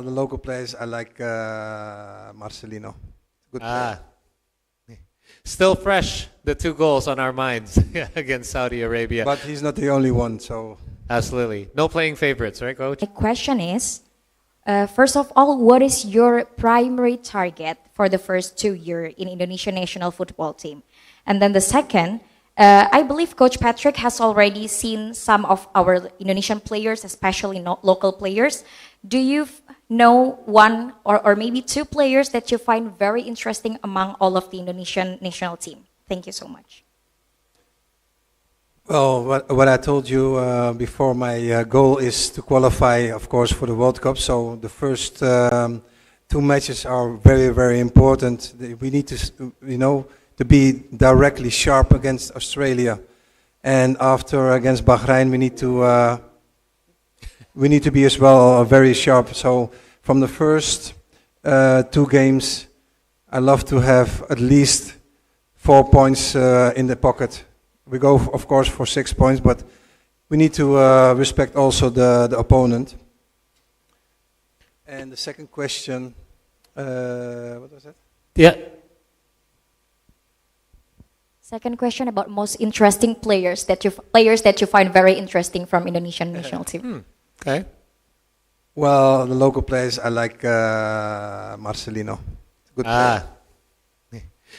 the local players, I like Marcelino. Good player. Still fresh, the 2 goals on our minds against Saudi Arabia. But he's not the only one, so. Absolutely. No playing favorites, right, Coach? The question is, first of all, what is your primary target for the first 2 years in Indonesian national football team? And then the second, I believe Coach Patrick has already seen some of our Indonesian players, especially local players. Do you know one or maybe 2 players that you find very interesting among all of the Indonesian national team? Thank you so much. Well, what I told you before, my goal is to qualify, of course, for the World Cup. So the first 2 matches are very, very important. We need to, to be directly sharp against Australia, and after against Bahrain, we need to be as well very sharp. So from the first 2 games, I love to have at least 4 points in the pocket. We go, of course, for 6 points, but we need to respect also the opponent. And the second question, what was that? Yeah. Second question about most interesting players that you find very interesting from Indonesian national team. Okay. Well, the local players, I like Marcelino. Good player.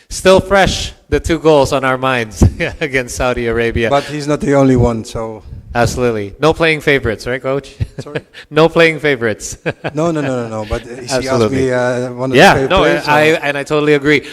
Still fresh, the 2 goals on our minds against Saudi Arabia. But he's not the only one, so. Absolutely. No playing favorites, right, Coach? Sorry? No playing favorites. No. But he asked Absolutely. me one of the favorite players. I totally agree.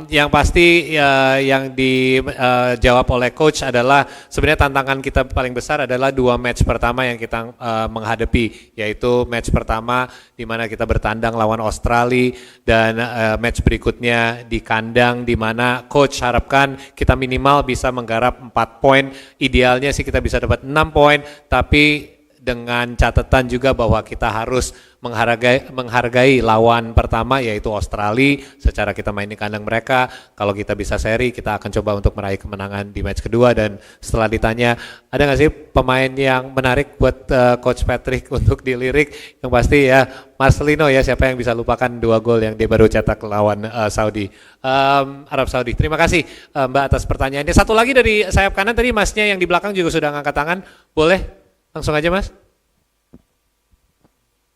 Yang pasti yang dijawab oleh Coach adalah sebenarnya tantangan kita paling besar adalah 2 match pertama yang kita menghadapi, yaitu match pertama di mana kita bertandang lawan Australia dan match berikutnya di kandang di mana Coach harapkan kita minimal bisa menggarap 4 poin. Idealnya sih kita bisa dapat 6 poin, tapi dengan catatan juga bahwa kita harus menghargai lawan pertama yaitu Australia. Secara kita main di kandang mereka, kalau kita bisa seri kita akan coba untuk meraih kemenangan di match kedua. Dan setelah ditanya ada nggak sih pemain yang menarik buat Coach Patrick untuk dilirik, yang pasti ya Marcelino ya, siapa yang bisa lupakan 2 gol yang dia baru cetak lawan Arab Saudi. Terima kasih Mbak atas pertanyaannya. Satu lagi dari sayap kanan tadi, masnya yang di belakang juga sudah ngangkat tangan, boleh? Langsung aja, Mas.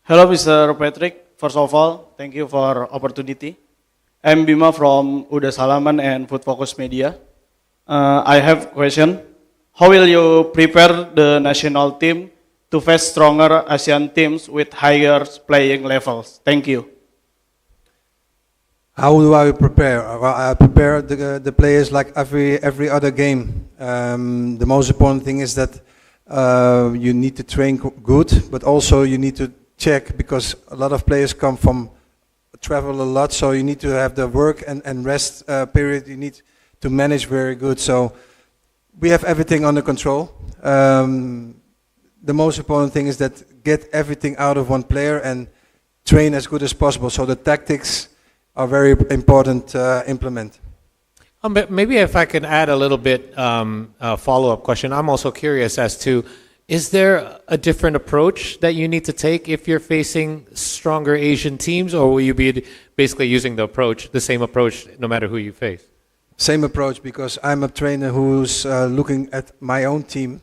Hello, Mr. Patrick. First of all, thank you for opportunity. I'm Bima from Uda Salaman and Food Focus Media. I have question. How will you prepare the national team to face stronger Asian teams with higher playing levels? Thank you. How do I prepare? I prepare the players like every other game. The most important thing is that you need to train good, but also you need to check, because a lot of players travel a lot, so you need to have the work and rest period. You need to manage very good. So we have everything under control. The most important thing is that get everything out of one player and train as good as possible. So the tactics are very important to implement. Maybe if I can add a little bit a follow-up question. I'm also curious as to, is there a different approach that you need to take if you're facing stronger Asian teams, or will you be basically using the same approach no matter who you face? Same approach, because I'm a trainer who's looking at my own team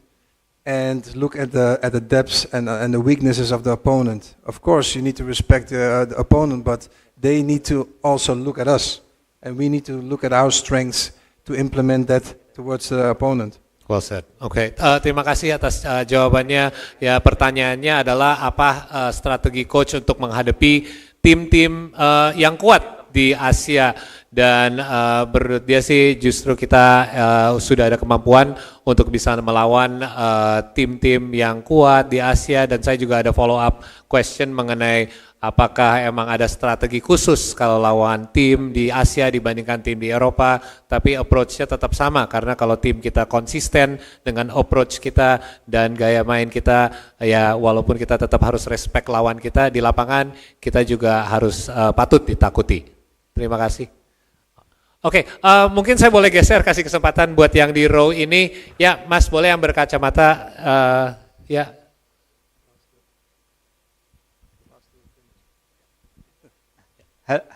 and look at the depths and the weaknesses of the opponent. Of course, you need to respect the opponent, but they need to also look at us. And we need to look at our strengths to implement that towards the opponent. Well said. Oke, terima kasih atas jawabannya. Ya, pertanyaannya adalah apa strategi coach untuk menghadapi tim-tim yang kuat di Asia, dan menurut dia sih justru kita sudah ada kemampuan untuk bisa melawan tim-tim yang kuat di Asia. Dan saya juga ada follow up question mengenai apakah emang ada strategi khusus kalau lawan tim di Asia dibandingkan tim di Eropa, tapi approach-nya tetap sama, karena kalau tim kita konsisten dengan approach kita dan gaya main kita, ya walaupun kita tetap harus respect lawan kita di lapangan, kita juga harus patut ditakuti. Terima kasih. Oke, mungkin saya boleh geser, kasih kesempatan buat yang di row ini. Ya, Mas, boleh yang berkacamata, ya.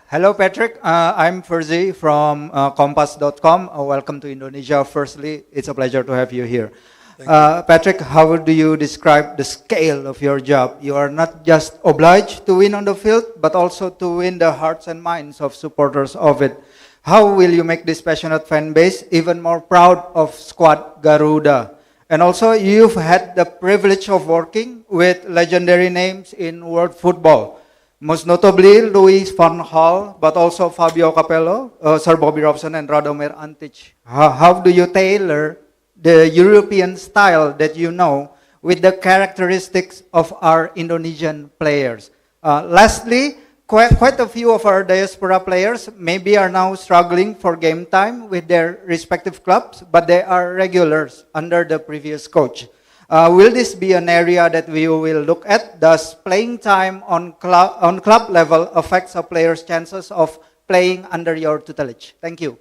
Hello, Patrick. I'm Ferzi from Kompas.com. Welcome to Indonesia. Firstly, it's a pleasure to have you here. Patrick, how do you describe the scale of your job? You are not just obliged to win on the field, but also to win the hearts and minds of supporters of it. How will you make this passionate fan base even more proud of squad Garuda? And also, you've had the privilege of working with legendary names in world football. Most notably, Louis van Gaal, but also Fabio Capello, Sir Bobby Robson, and Radomir Antic. How do you tailor the European style that you know with the characteristics of our Indonesian players? Lastly, quite a few of our diaspora players maybe are now struggling for game time with their respective clubs, but they are regulars under the previous coach. Will this be an area that we will look at? Does playing time on club level affects a player's chances of playing under your tutelage? Thank you.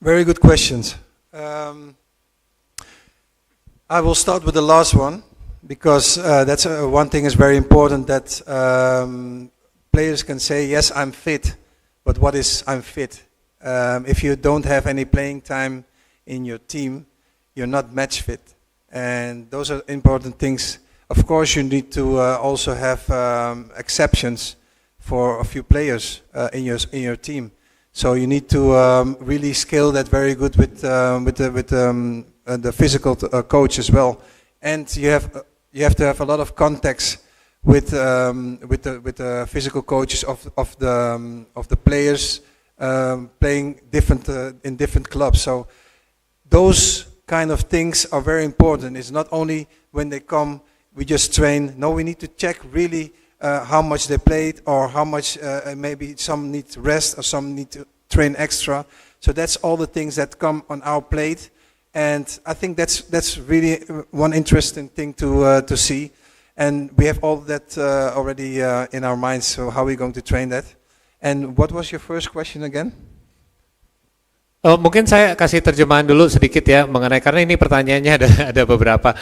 Very good questions. I will start with the last one because that's one thing is very important that players can say, yes, I'm fit, but what is I'm fit? If you don't have any playing time in your team, you're not match fit. And those are important things. Of course, you need to also have exceptions for a few players in your team. So you need to really scale that very good with the physical coach as well. And you have to have a lot of contacts with the physical coaches of the players playing in different clubs. So those kind of things are very important. It's not only when they come, we just train. No, we need to check really how much they played or how much maybe some need to rest or some need to train extra. So that's all the things that come on our plate. And I think that's really one interesting thing to see. And we have all that already in our minds, so how are we going to train that? And what was your first question again? Mungkin saya kasih terjemahan dulu sedikit ya mengenai karena ini pertanyaannya ada beberapa.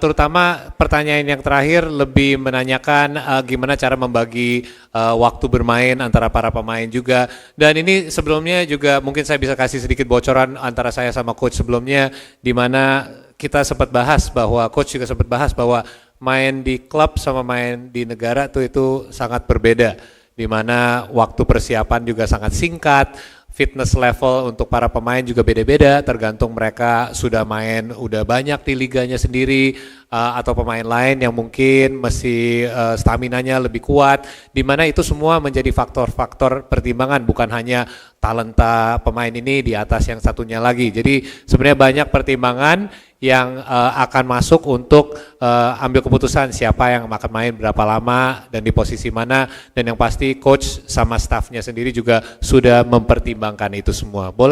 Terutama pertanyaan yang terakhir lebih menanyakan gimana cara membagi waktu bermain antara para pemain juga. Dan ini sebelumnya juga mungkin saya bisa kasih sedikit bocoran antara saya sama coach sebelumnya, di mana kita sempat bahas bahwa coach juga sempat bahas bahwa main di klub sama main di negara itu sangat berbeda, di mana waktu persiapan juga sangat singkat. Fitness level untuk para pemain juga beda-beda, tergantung mereka sudah main udah banyak di liganya sendiri atau pemain lain yang mungkin masih staminanya lebih kuat, di mana itu semua menjadi faktor-faktor pertimbangan, bukan hanya talenta pemain ini di atas yang satunya lagi. Jadi sebenarnya banyak pertimbangan yang akan masuk untuk ambil keputusan siapa yang akan main berapa lama dan di posisi mana, dan yang pasti coach sama staffnya sendiri juga sudah mempertimbangkan itu semua. Boleh